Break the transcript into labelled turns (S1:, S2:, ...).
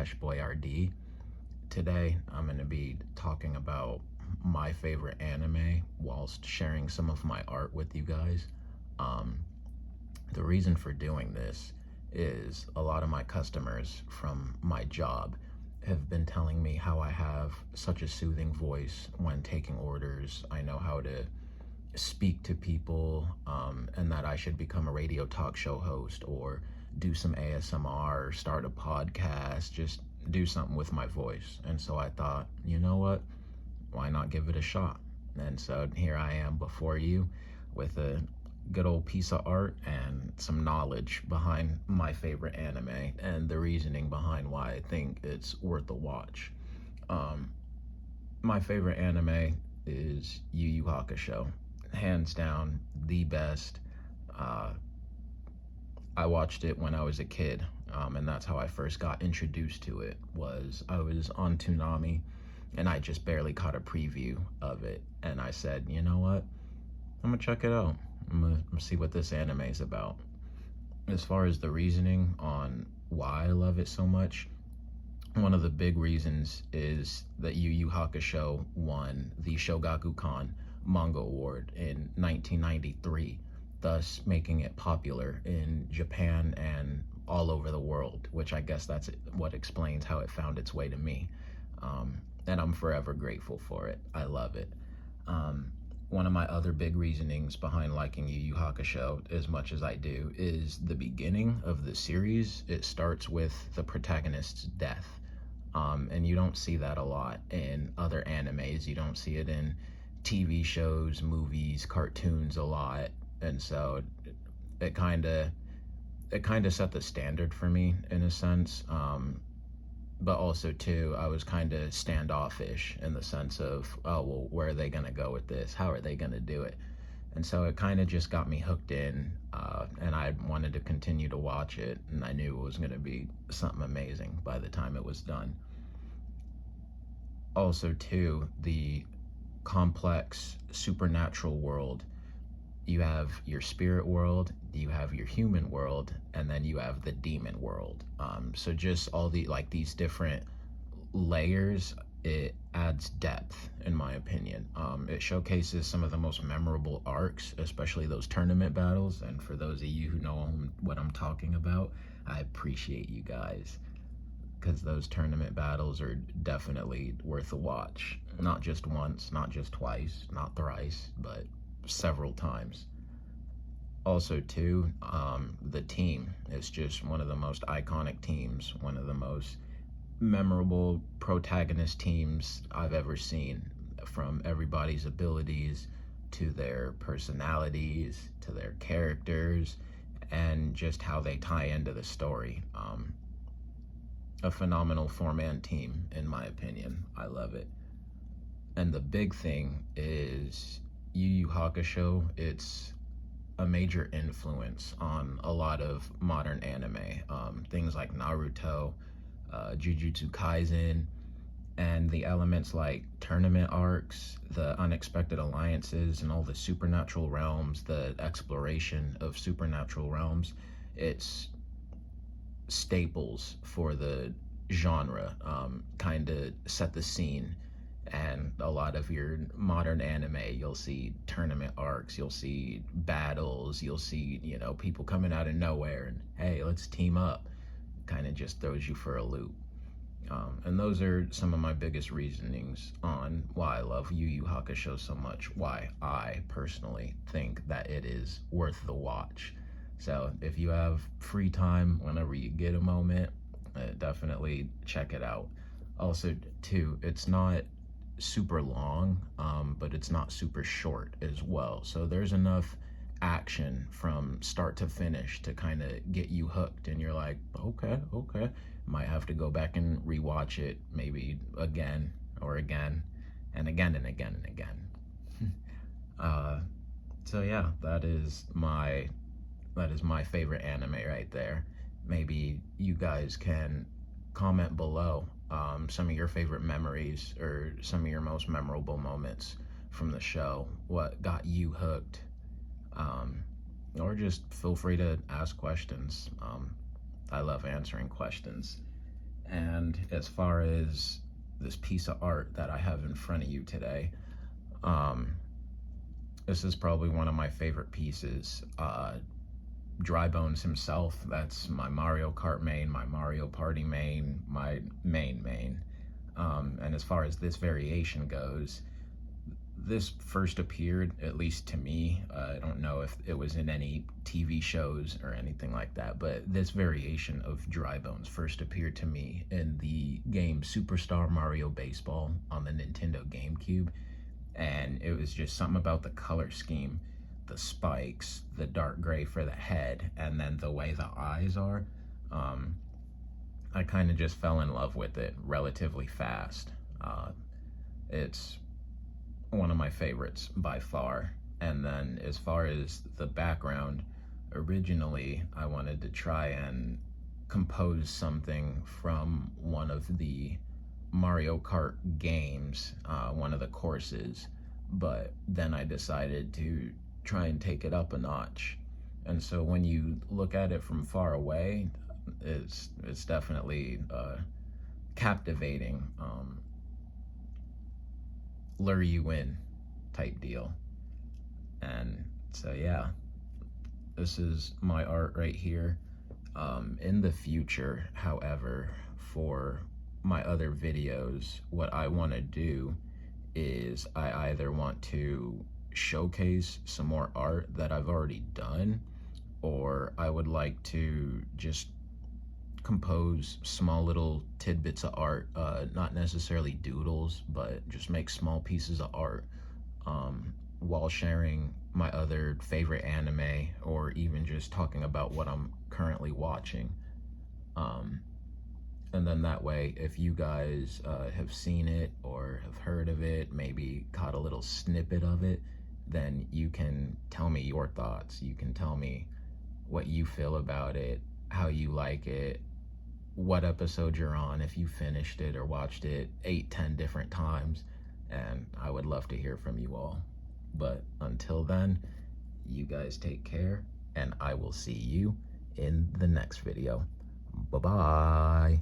S1: Cash Boy RD. Today, I'm going to be talking about my favorite anime whilst sharing some of my art with you guys. Um, the reason for doing this is a lot of my customers from my job have been telling me how I have such a soothing voice when taking orders. I know how to speak to people, and that I should become a radio talk show host or do some ASMR or start a podcast, just do something with my voice. And so I thought, you know what? Why not give it a shot? And so here I am before you with a good old piece of art and some knowledge behind my favorite anime and the reasoning behind why I think it's worth a watch. My favorite anime is Yu Yu Hakusho. Hands down, the best. I watched it when I was a kid, and that's how I first got introduced to it. I was on Toonami, and I just barely caught a preview of it, and I said, you know what? I'm gonna check it out. I'm gonna see what this anime is about. As far as the reasoning on why I love it so much, one of the big reasons is that Yu Yu Hakusho won the Shogakukan Manga Award in 1993, thus making it popular in Japan and all over the world, which I guess that's what explains how it found its way to me. And I'm forever grateful for it. I love it. One of my other big reasonings behind liking Yu Yu Hakusho as much as I do is the beginning of the series. It starts with the protagonist's death. And you don't see that a lot in other animes. You don't see it in TV shows, movies, cartoons a lot. And so it kind of set the standard for me in a sense. But also too, I was kind of standoffish in the sense of, oh, well, where are they going to go with this? How are they going to do it? And so it kind of just got me hooked in, and I wanted to continue to watch it, and I knew it was going to be something amazing by the time it was done. Also too, the complex supernatural world. You have your spirit world, you have your human world, and then you have the demon world. So just all these different layers, it adds depth in my opinion. It showcases some of the most memorable arcs, especially those tournament battles. And for those of you who know what I'm talking about, I appreciate you guys, because those tournament battles are definitely worth a watch. Not just once, not just twice, not thrice, but several times. Also too, the team is just one of the most iconic teams, one of the most memorable protagonist teams I've ever seen, from everybody's abilities to their personalities to their characters and just how they tie into the story. A phenomenal four-man team in my opinion. I love it. And the big thing is Yu Yu Hakusho, it's a major influence on a lot of modern anime. Things like Naruto, Jujutsu Kaisen, and the elements like tournament arcs, the unexpected alliances, and all the supernatural realms, the exploration of supernatural realms. It's staples for the genre, kind of set the scene. And a lot of your modern anime, you'll see tournament arcs, you'll see battles, you'll see, people coming out of nowhere and, hey, let's team up. Kind of just throws you for a loop. And those are some of my biggest reasonings on why I love Yu Yu Hakusho so much, why I personally think that it is worth the watch. So if you have free time, whenever you get a moment, definitely check it out. Also too, it's not super long, but it's not super short as well. So there's enough action from start to finish to kind of get you hooked, and you're like, okay, might have to go back and rewatch it maybe again or again and again and again and again. So yeah, that is my favorite anime right there. Maybe you guys can comment below some of your favorite memories or some of your most memorable moments from the show. What got you hooked? Or just feel free to ask questions. I love answering questions. And as far as this piece of art that I have in front of you today, um, this is probably one of my favorite pieces. Dry Bones himself, that's my Mario Kart main, my Mario Party main, my main. And as far as this variation goes, this first appeared, at least to me, I don't know if it was in any TV shows or anything like that, but this variation of Dry Bones first appeared to me in the game Superstar Mario Baseball on the Nintendo GameCube. And it was just something about the color scheme, the spikes, the dark gray for the head, and then the way the eyes are. I kind of just fell in love with it relatively fast. It's one of my favorites by far. And then as far as the background, originally I wanted to try and compose something from one of the Mario Kart games, one of the courses, but then I decided to try and take it up a notch. And so when you look at it from far away, it's definitely captivating, lure you in type deal. And so yeah, this is my art right here. In the future, however, for my other videos, what I want to do is I either want to showcase some more art that I've already done, or I would like to just compose small little tidbits of art, not necessarily doodles, but just make small pieces of art, while sharing my other favorite anime, or even just talking about what I'm currently watching. And then that way, if you guys have seen it or have heard of it, maybe caught a little snippet of it, then you can tell me your thoughts. You can tell me what you feel about it, how you like it, what episode you're on, if you finished it or watched it 8-10 different times, and I would love to hear from you all. But until then, you guys take care, and I will see you in the next video. Bye-bye.